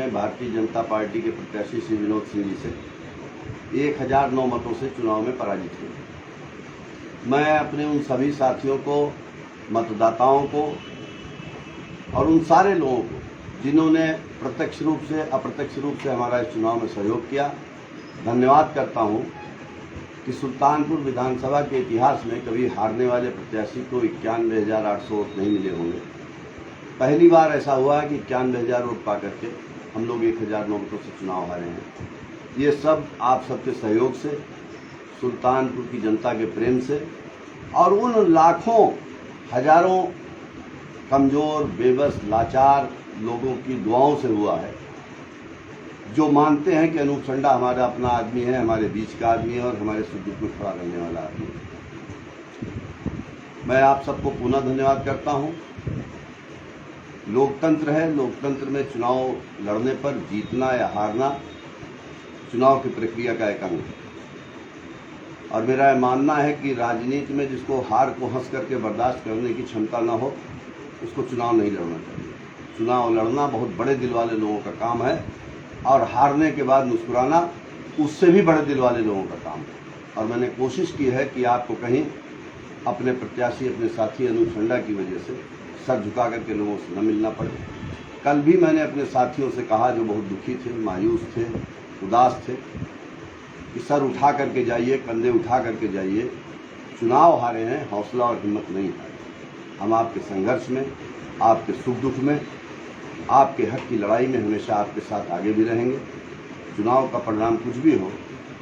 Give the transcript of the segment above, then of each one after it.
में भारतीय जनता पार्टी के प्रत्याशी श्री विनोद सिंह जी से 1009 मतों से चुनाव में पराजित हुए। मैं अपने उन सभी साथियों को, मतदाताओं को और उन सारे लोगों को जिन्होंने प्रत्यक्ष रूप से अप्रत्यक्ष रूप से हमारा इस चुनाव में सहयोग किया, धन्यवाद करता हूं कि सुल्तानपुर विधानसभा के इतिहास में कभी हारने वाले प्रत्याशी को 91,800 वोट नहीं मिले होंगे। पहली बार ऐसा हुआ है कि 91,000 वोट पा करके हम लोग 1009 वोटों से चुनाव हारे हैं। ये सब आप सबके सहयोग से, सुल्तानपुर की जनता के प्रेम से और उन लाखों हजारों कमज़ोर, बेबस, लाचार लोगों की दुआओं से हुआ है, जो मानते हैं कि अनूप संडा हमारा अपना आदमी है, हमारे बीच का आदमी है और हमारे सुख दुख में खड़ा रहने वाला आदमी है। मैं आप सबको पुनः धन्यवाद करता हूं। लोकतंत्र है, लोकतंत्र में चुनाव लड़ने पर जीतना या हारना चुनाव की प्रक्रिया का एक अंग है और मेरा मानना है कि राजनीति में जिसको हार को हंस करके बर्दाश्त करने की क्षमता न हो, उसको चुनाव नहीं लड़ना चाहिए। चुनाव लड़ना बहुत बड़े दिल वाले लोगों का काम है और हारने के बाद मुस्कुराना उससे भी बड़े दिल वाले लोगों का काम है। और मैंने कोशिश की है कि आपको कहीं अपने प्रत्याशी, अपने साथी अनूप संडा की वजह से सर झुका करके लोगों से न मिलना पड़े। कल भी मैंने अपने साथियों से कहा जो बहुत दुखी थे, मायूस थे, उदास थे, कि सर उठा करके जाइए, कंधे उठा करके जाइए। चुनाव हारे हैं, हौसला और हिम्मत नहीं हारे। हम आपके संघर्ष में, आपके सुख दुख में, आपके हक की लड़ाई में हमेशा आपके साथ आगे भी रहेंगे। चुनाव का परिणाम कुछ भी हो,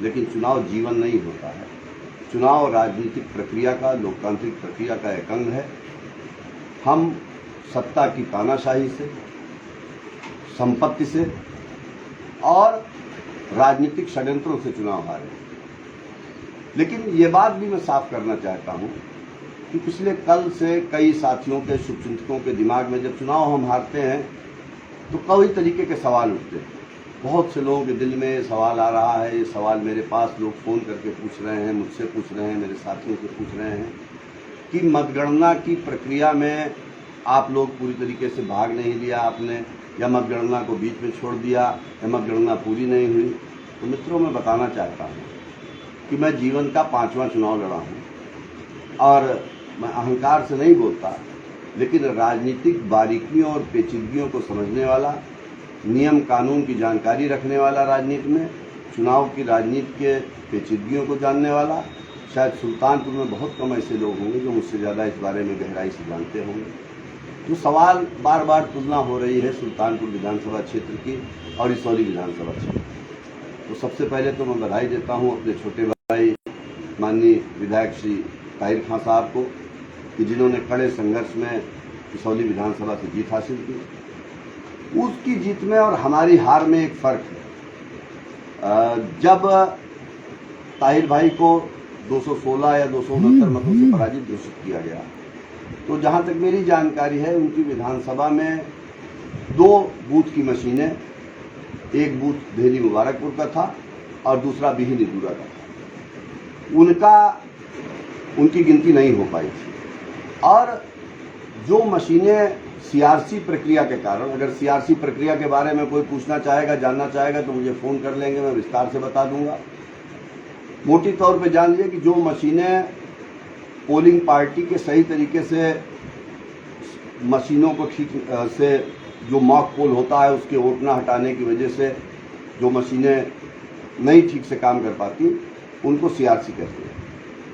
लेकिन चुनाव जीवन नहीं होता है। चुनाव राजनीतिक प्रक्रिया का, लोकतांत्रिक प्रक्रिया का एक अंग है। हम सत्ता की तानाशाही से, संपत्ति से और राजनीतिक षड्यंत्रों से चुनाव हारे। लेकिन ये बात भी मैं साफ करना चाहता हूं कि पिछले कल से कई साथियों के, शुभचिंतकों के दिमाग में जब चुनाव हम हारते हैं तो कई तरीके के सवाल उठते हैं। बहुत से लोगों के दिल में सवाल आ रहा है, ये सवाल मेरे पास लोग फ़ोन करके पूछ रहे हैं, मुझसे पूछ रहे हैं, मेरे साथियों से पूछ रहे हैं कि मतगणना की प्रक्रिया में आप लोग पूरी तरीके से भाग नहीं लिया आपने, या मतगणना को बीच में छोड़ दिया, या मतगणना पूरी नहीं हुई। तो मित्रों, मैं बताना चाहता हूँ कि मैं जीवन का 5वां चुनाव लड़ा हूँ और मैं अहंकार से नहीं बोलता, लेकिन राजनीतिक बारीकियों और पेचीदगियों को समझने वाला, नियम कानून की जानकारी रखने वाला, राजनीति में चुनाव की राजनीति के पेचीदगियों को जानने वाला शायद सुल्तानपुर में बहुत कम ऐसे लोग होंगे जो मुझसे ज़्यादा इस बारे में गहराई से जानते होंगे। जो सवाल बार बार तुलना हो रही है सुल्तानपुर विधानसभा क्षेत्र की और इसौली विधानसभा क्षेत्र, तो सबसे पहले तो मैं बधाई देता हूँ अपने छोटे भाई माननीय विधायक श्री ताहिर खां साहब को कि जिन्होंने कड़े संघर्ष में इसौली विधानसभा से जीत हासिल की। उसकी जीत में और हमारी हार में एक फर्क है। जब ताहिर भाई को 216 या 269 मतों से पराजित घोषित किया गया, तो जहां तक मेरी जानकारी है उनकी विधानसभा में 2 बूथ की मशीनें, एक बूथ देहली मुबारकपुर का था और दूसरा बिहिनी दूरा का था, उनकी गिनती नहीं हो पाई थी। और जो मशीनें सीआरसी प्रक्रिया के कारण, अगर सीआरसी प्रक्रिया के बारे में कोई पूछना चाहेगा, जानना चाहेगा तो मुझे फ़ोन कर लेंगे, मैं विस्तार से बता दूंगा। मोटी तौर पे जान लीजिए कि जो मशीनें पोलिंग पार्टी के सही तरीके से मशीनों को ठीक से, जो मॉक पोल होता है उसके वोट ना हटाने की वजह से जो मशीनें नहीं ठीक से काम कर पाती, उनको सीआरसी कहते हैं।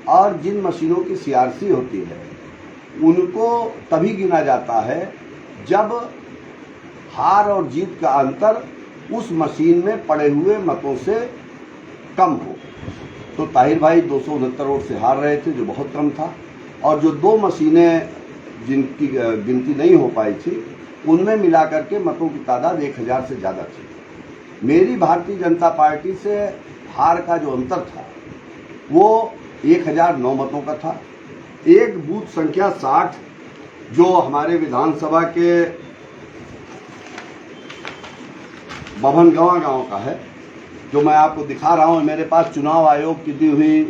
और जिन मशीनों की सीआरसी होती है उनको तभी गिना जाता है जब हार और जीत का अंतर उस मशीन में पड़े हुए मतों से कम हो। तो ताहिर भाई 269 वोट से हार रहे थे, जो बहुत कम था, और जो 2 मशीनें जिनकी गिनती नहीं हो पाई थी उनमें मिलाकर के मतों की तादाद 1000 से ज़्यादा थी। मेरी भारतीय जनता पार्टी से हार का जो अंतर था वो 1009 मतों का था। एक बूथ संख्या 60 जो हमारे विधानसभा के बभनगवा गांव का है, जो मैं आपको दिखा रहा हूं। मेरे पास चुनाव आयोग की दी हुई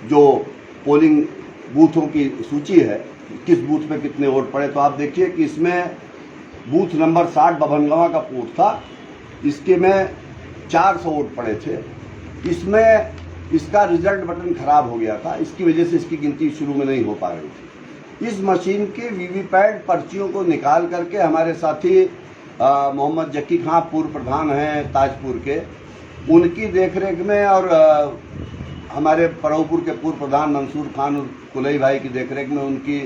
जो पोलिंग बूथों की सूची है, किस बूथ पे कितने वोट पड़े, तो आप देखिए कि इसमें बूथ नंबर 60 बभनगवा का वोट था, इसके में 400 वोट पड़े थे। इसमें इसका रिजल्ट बटन खराब हो गया था, इसकी वजह से इसकी गिनती शुरू में नहीं हो पा रही थी। इस मशीन के वीवीपैट पर्चियों को निकाल करके हमारे साथी मोहम्मद जकी खां पूर्व प्रधान हैं ताजपुर के, उनकी देखरेख में और हमारे परौपुर के पूर्व प्रधान मंसूर खान और कुलई भाई की देखरेख में उनकी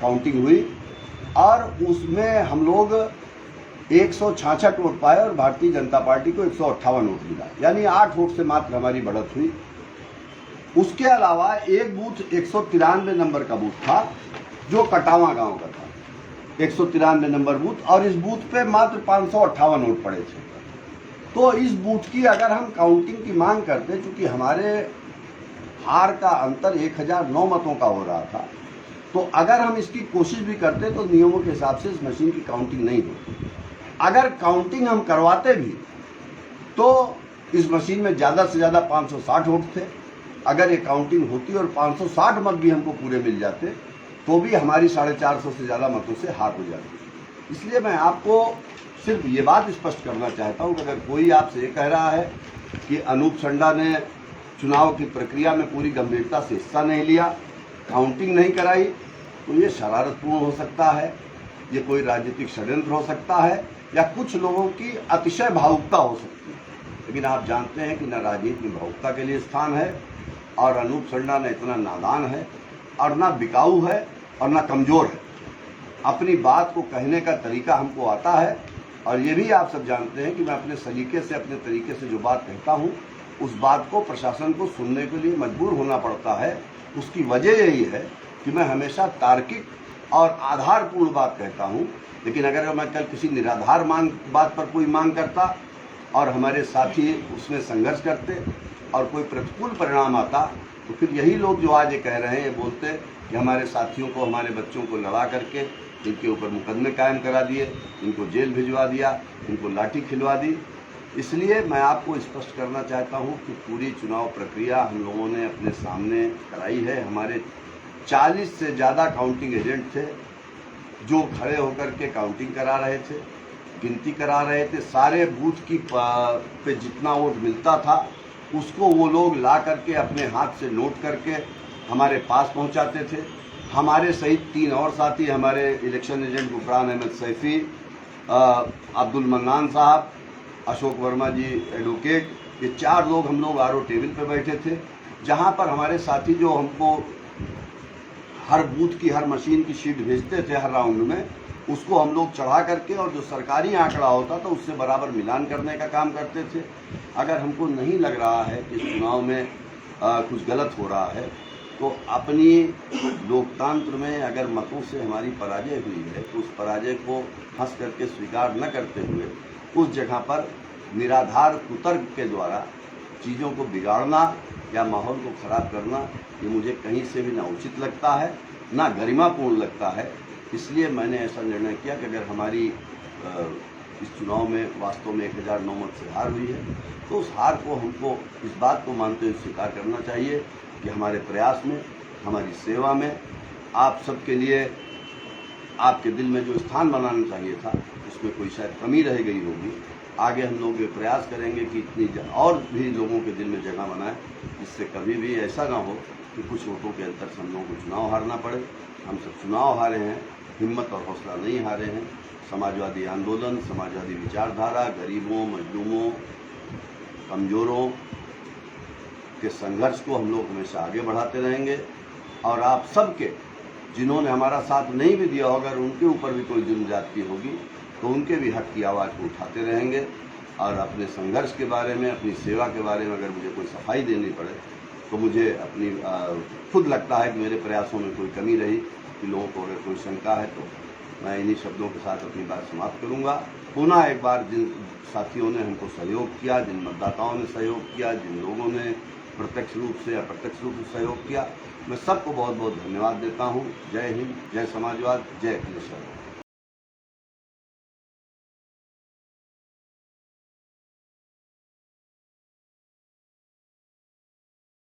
काउंटिंग हुई और उसमें हम लोग 166 वोट पाए और भारतीय जनता पार्टी को 158 वोट मिला, यानी 8 वोट से मात्र हमारी बढ़त हुई। उसके अलावा एक बूथ 193 नंबर का बूथ था जो कटावा गांव का था, 193 नंबर बूथ, और इस बूथ पे मात्र 558 वोट पड़े थे। तो इस बूथ की अगर हम काउंटिंग की मांग करते, चूंकि हमारे हार का अंतर 1009 मतों का हो रहा था, तो अगर हम इसकी कोशिश भी करते तो नियमों के हिसाब से इस मशीन की काउंटिंग नहीं होती। अगर काउंटिंग हम करवाते भी तो इस मशीन में ज़्यादा से ज़्यादा 560 वोट थे। अगर ये काउंटिंग होती और 560 मत भी हमको पूरे मिल जाते तो भी हमारी 450 से ज़्यादा मतों से हार हो जाती। इसलिए मैं आपको सिर्फ ये बात स्पष्ट करना चाहता हूँ कि अगर कोई आपसे ये कह रहा है कि अनूप संडा ने चुनाव की प्रक्रिया में पूरी गंभीरता से हिस्सा नहीं लिया, काउंटिंग नहीं कराई, तो ये शरारतपूर्ण हो सकता है, ये कोई राजनीतिक षड्यंत्र हो सकता है, या कुछ लोगों की अतिशय भावुकता हो सकती है। लेकिन आप जानते हैं कि न राजनीति में भावुकता के लिए स्थान है, और अनूप संडा न इतना नादान है और न बिकाऊ है और न कमज़ोर है। अपनी बात को कहने का तरीका हमको आता है, और ये भी आप सब जानते हैं कि मैं अपने सलीके से, अपने तरीके से जो बात कहता हूँ उस बात को प्रशासन को सुनने के लिए मजबूर होना पड़ता है। उसकी वजह यही है कि मैं हमेशा तार्किक और आधारपूर्ण बात कहता हूँ। लेकिन अगर मैं कल किसी निराधार बात पर कोई मांग करता और हमारे साथी उसमें संघर्ष करते और कोई प्रतिकूल परिणाम आता, तो फिर यही लोग जो आज ये कह रहे हैं, ये बोलते कि हमारे साथियों को, हमारे बच्चों को लड़ा करके इनके ऊपर मुकदमे कायम करा दिए, इनको जेल भिजवा दिया, इनको लाठी खिलवा दी। इसलिए मैं आपको स्पष्ट करना चाहता हूँ कि पूरी चुनाव प्रक्रिया हम लोगों ने अपने सामने कराई है। हमारे 40 से ज़्यादा काउंटिंग एजेंट थे जो खड़े होकर के काउंटिंग करा रहे थे, गिनती करा रहे थे। सारे बूथ की पे जितना वोट मिलता था उसको वो लोग ला करके अपने हाथ से नोट करके हमारे पास पहुंचाते थे। हमारे सहित 3 और साथी, हमारे इलेक्शन एजेंट गुफरान अहमद सैफी, अब्दुल मन्नान साहब, अशोक वर्मा जी एडवोकेट, ये 4 लोग हम लोग आरओ टेबल पे बैठे थे, जहां पर हमारे साथी जो हमको हर बूथ की, हर मशीन की शीट भेजते थे हर राउंड में, उसको हम लोग चढ़ा करके और जो सरकारी आंकड़ा होता था उससे बराबर मिलान करने का काम करते थे। अगर हमको नहीं लग रहा है कि इस चुनाव में कुछ गलत हो रहा है, तो अपनी लोकतंत्र में अगर मतों से हमारी पराजय हुई है तो उस पराजय को हंस करके स्वीकार न करते हुए उस जगह पर निराधार कुतर्क के द्वारा चीज़ों को बिगाड़ना या माहौल को ख़राब करना, ये मुझे कहीं से भी ना उचित लगता है, ना गरिमापूर्ण लगता है। इसलिए मैंने ऐसा निर्णय किया कि अगर हमारी इस चुनाव में वास्तव में 1009 मत से हार हुई है तो उस हार को हमको इस बात को मानते हुए स्वीकार करना चाहिए कि हमारे प्रयास में, हमारी सेवा में, आप सबके लिए आपके दिल में जो स्थान बनाना चाहिए था उसमें कोई शायद कमी रह गई होगी। आगे हम लोग ये प्रयास करेंगे कि इतनी और भी लोगों के दिल में जगह बनाएं, जिससे कभी भी ऐसा ना हो कि कुछ वोटों के अंतर से हम लोगों को चुनाव हारना पड़े। हम सब चुनाव हारे हैं, हिम्मत और हौसला नहीं हारे हैं। समाजवादी आंदोलन, समाजवादी विचारधारा, गरीबों, मजलूमों, कमज़ोरों के संघर्ष को हम लोग हमेशा आगे बढ़ाते रहेंगे। और आप सबके, जिन्होंने हमारा साथ नहीं भी दिया, अगर उनके ऊपर भी कोई जुल्म ज्यादती होगी तो उनके भी हक की आवाज़ को उठाते रहेंगे। और अपने संघर्ष के बारे में, अपनी सेवा के बारे में अगर मुझे कोई सफाई देनी पड़े तो मुझे अपनी खुद लगता है कि मेरे प्रयासों में कोई कमी रही, कि लोगों को अगर कोई शंका है तो मैं इन्हीं शब्दों के साथ अपनी बात समाप्त करूंगा। पुनः एक बार जिन साथियों ने हमको सहयोग किया, जिन मतदाताओं ने सहयोग किया, जिन लोगों ने प्रत्यक्ष रूप से, अप्रत्यक्ष रूप से सहयोग किया, मैं सबको बहुत बहुत धन्यवाद देता हूँ। जय हिंद, जय समाजवाद, जय अखिलेश यादव।